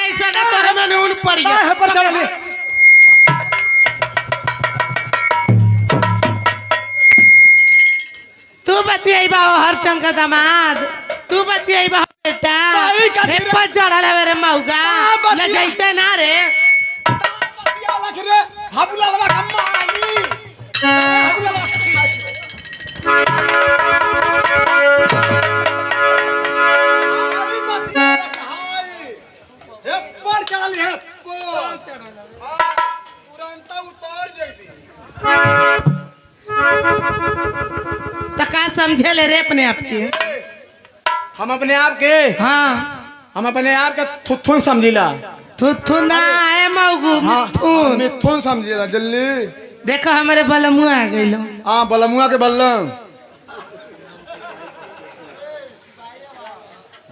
ऐसा ना तोरे में नून पड़ गया है पर चल ले तू बतियाई बा हरचंद का दामाद तू बतियाई बा बेटा भाई का हे पर चढ़ा ले रे मौगा ले जाइते ना रे बतिया लख रे हाबुला लवा कम्मा आली हाबुला लवा आई बतिया लख हाय हे पर चल हे पर तुरंत उतार जइबी तो का समझे ले रे अपने आप के हम अपने आप के हाँ हम अपने आप के थुथुन समझिला थू ना आए मौगू मिथुन मिथुन समझिला जल्दी देखो हमारे बलमुआ आ गइलो हाँ बलमुआ के बल्लम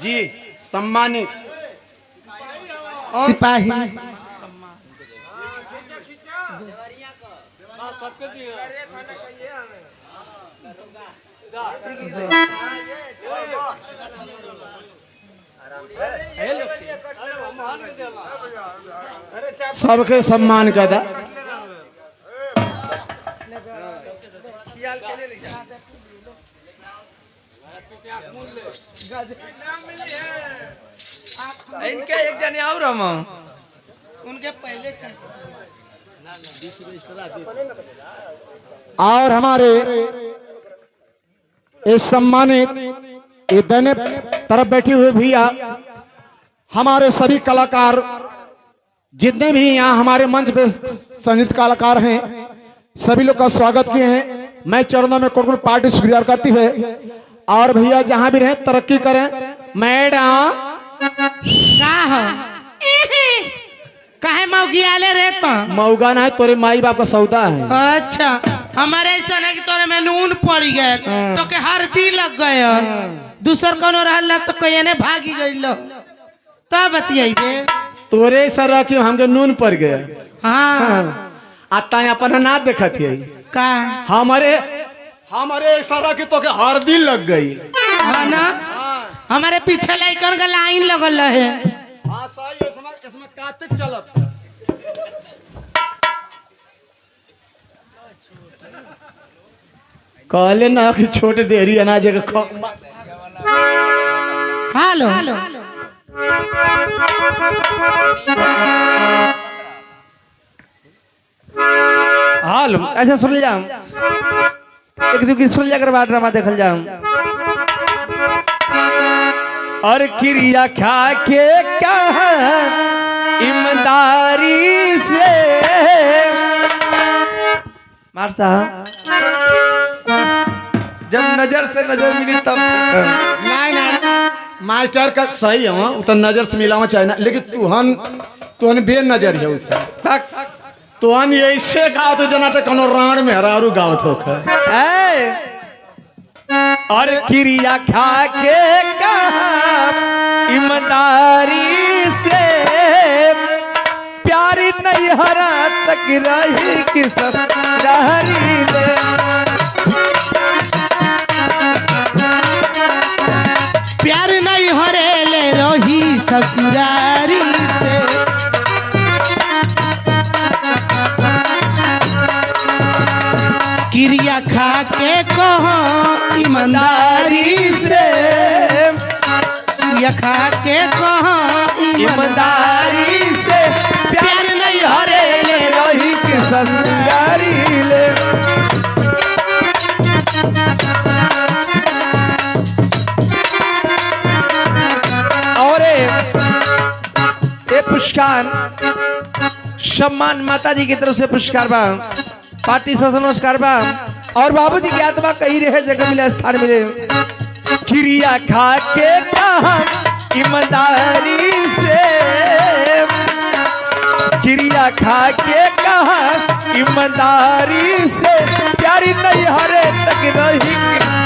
जी सम्मानित सिपाही सबके सम्मान कदा इनके एक जने और हम उनके पहले और हमारे इस सम्मानित ये दाहिने तरफ बैठे हुए भैया हमारे सभी कलाकार जितने भी यहाँ हमारे मंच पे संगीत कलाकार हैं सभी लोग का स्वागत किए हैं मैं चरणों में कोट पार्टी शुक्रिया करती है और भैया जहाँ भी रहे तरक्की करें मैडम का हो काहे मौगियाले रे तो मऊगा ना है तोरे माई बाप का सौदा है अच्छा हमारे ऐसा ना कि तोरे में नून पड़ गए तो के हल्दी लग गए दूसर कोनो रहल तो कहीं भागी गइल तब बतियाइबे तोरे सर कि हमके नून पड़ गया हाँ आता अपन ना देखत है का हमारे सारा की तो के हल्दी लग गई हाँ ना हमारे पीछे लइकन का लाइन लगल है हाँ सही इसमें कार्तिक चलत कहले ना कि छोटे देरी अनाज के हेलो हाल ऐसा सुन जाऊं एक दो की सुन जाकर बाद ड्रामा देखल जाऊं और क्रिया खा के कहा ईमानदारी से मार साहब जब नजर से नजर मिली तब नहीं मास्टर का सही है उतना नजर से मिलावा चाहिए ना लेकिन तुहन बे नजर है उससे तुहन ऐसे गाओ तो जना तो कोनो राण में हरारू गाओ तो और क्रिया खा के कहा ईमानदारी से प्यारी नहीं हरा तक रही कि ससुरारी ले प्यार नहीं हरेले रही ससुरारी से क्रिया खा के कहो ईमानदारी से क्रिया खा के कहो ईमानदारी से प्यार नहीं हरेले रही कि ससुरारी ले और ये पुरस्कार सम्मान माता जी की तरफ से पुरस्कार बा पार्टी से नमस्कार बा और बाबूजी की आत्मा कहीं रहे जगह मिले स्थान मिले क्रिया खा के कहा ईमानदारी से क्रिया खा के कहा ईमानदारी से प्यारी नहीं हरे तक रही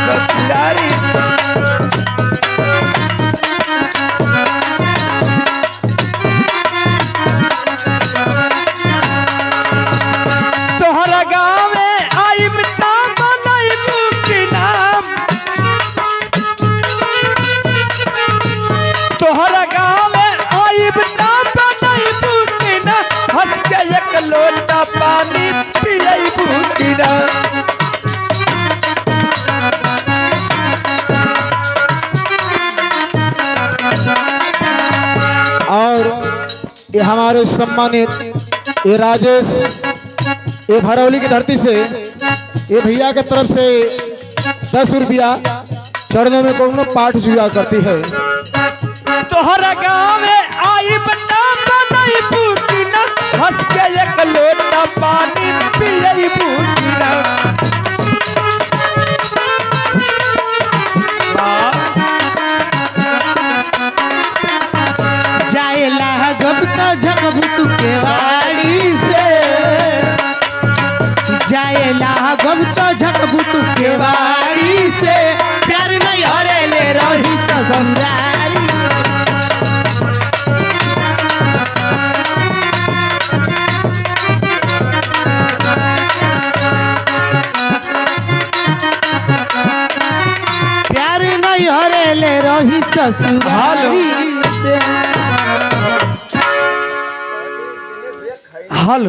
ससुरारी तोहरा गाँव में आई मिता बनाई मुक्ति नाम तोहरा गाँव में आई मिता और ये हमारे सम्मानित ये राजेश ये भरौली की धरती से ये भैया के तरफ से 10 रुपया चढ़ने में कोनो पाठ जुआ करती है। तोहरा गाँव में आई बता बनाई बूटीना हंस के एक लोटा पानी पियई बूटीना। जाएला गब तो झगबू तू केवाड़ी से, जाएला गब तो झगबू तू केवाड़ी से, प्यार नहीं हरे ले रही तो समझाई। प्यार नहीं हरे ले रही ससुराली से। हल